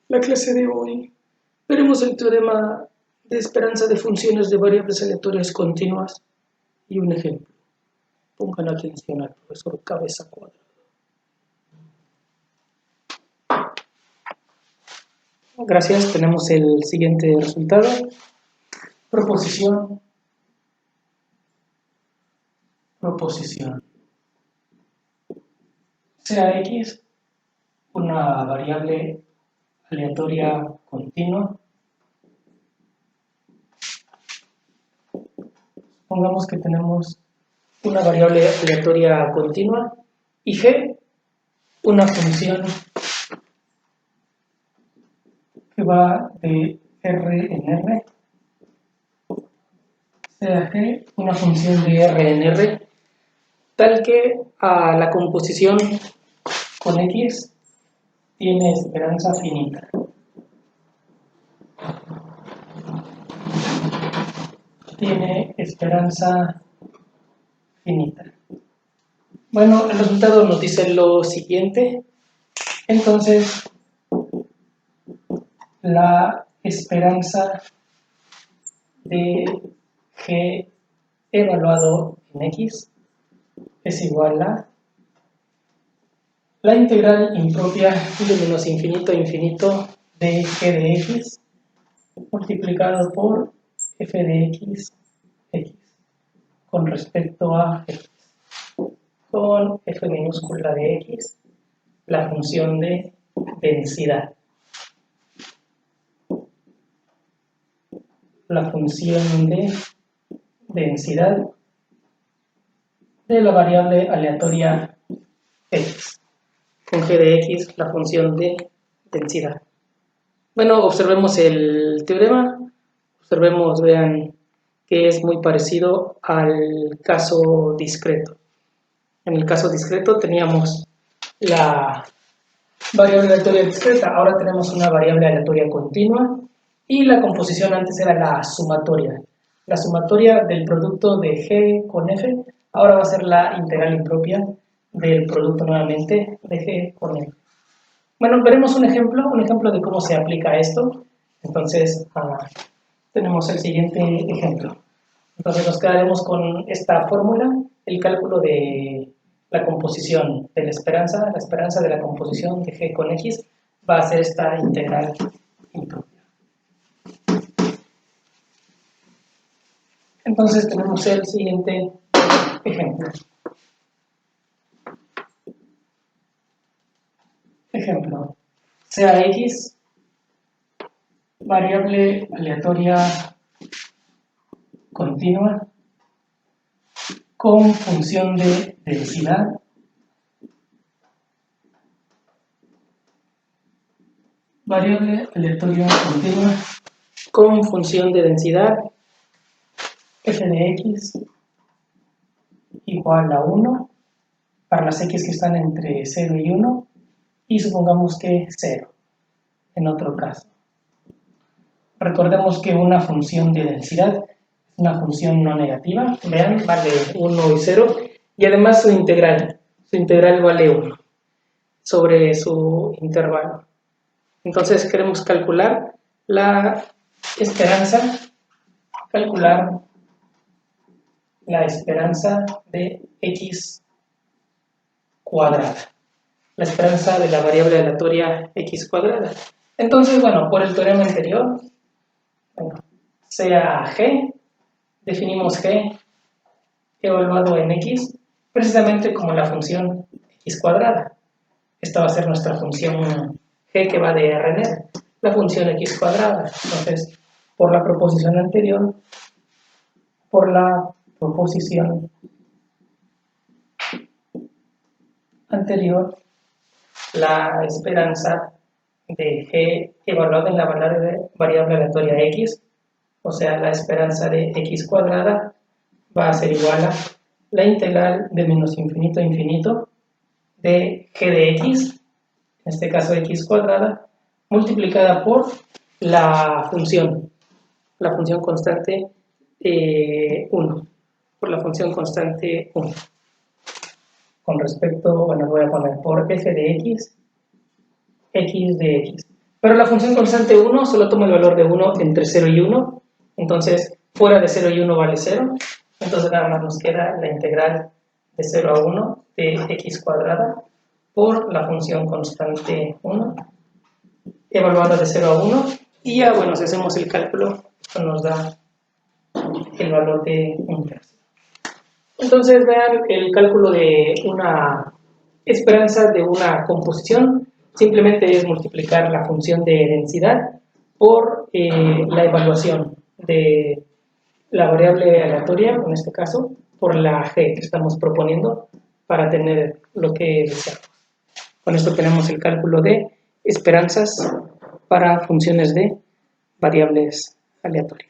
La clase de hoy veremos el teorema de esperanza de funciones de variables aleatorias continuas y un ejemplo. Pongan atención al profesor Cabeza Cuadrada. Gracias, tenemos el siguiente resultado. Proposición. Sea X una variable aleatoria continua. Supongamos que tenemos una variable aleatoria continua y G una función que va de R en R, sea G una función de R en R, tal que a la composición con X tiene esperanza finita. Tiene esperanza finita. Bueno, el resultado nos dice lo siguiente. Entonces, la esperanza de G evaluado en X es igual a la integral impropia de menos infinito a infinito de G de X multiplicado por F de X con respecto a X, con F minúscula de X, la función de densidad. La función de densidad de la variable aleatoria X, con G de X, la función de densidad. Bueno, observemos el teorema, vean que es muy parecido al caso discreto. En el caso discreto teníamos la variable aleatoria discreta, ahora tenemos una variable aleatoria continua y la composición antes era la sumatoria. La sumatoria del producto de G con F, ahora va a ser la integral impropia del producto nuevamente de G con F. Bueno, veremos un ejemplo de cómo se aplica esto. Entonces, tenemos el siguiente ejemplo. Entonces nos quedaremos con esta fórmula, el cálculo de la composición de la esperanza de la composición de G con X va a ser esta integral impropia. Entonces tenemos el siguiente ejemplo. Ejemplo, sea X variable aleatoria continua con función de densidad variable aleatoria continua con función de densidad f de x igual a 1 para las x que están entre 0 y 1 y supongamos que 0 en otro caso. Recordemos que una función de densidad es una función no negativa, vean, vale 1 y 0 y además su integral vale 1 sobre su intervalo. Entonces queremos calcular la esperanza de x cuadrada, la esperanza de la variable aleatoria x cuadrada. Entonces, bueno, por el teorema anterior, sea g, definimos g evaluado en x, precisamente como la función x cuadrada. Esta va a ser nuestra función g que va de R en R, la función x cuadrada. Entonces, por la proposición anterior, la esperanza de g evaluada en la variable aleatoria x, o sea, la esperanza de x cuadrada, va a ser igual a la integral de menos infinito a infinito de g de x, en este caso x cuadrada, multiplicada por la función constante 1, por la función constante 1. Con respecto, bueno, voy a poner por f de x de x. Pero la función constante 1 solo toma el valor de 1 entre 0 y 1, entonces fuera de 0 y 1 vale 0, entonces nada más nos queda la integral de 0 a 1 de x cuadrada por la función constante 1, evaluada de 0 a 1, y ya bueno, si hacemos el cálculo, esto nos da el valor de 1/3. Entonces vean el cálculo de una esperanza de una composición, simplemente es multiplicar la función de densidad por la evaluación de la variable aleatoria, en este caso, por la g que estamos proponiendo para tener lo que deseamos. Con esto tenemos el cálculo de esperanzas para funciones de variables aleatorias.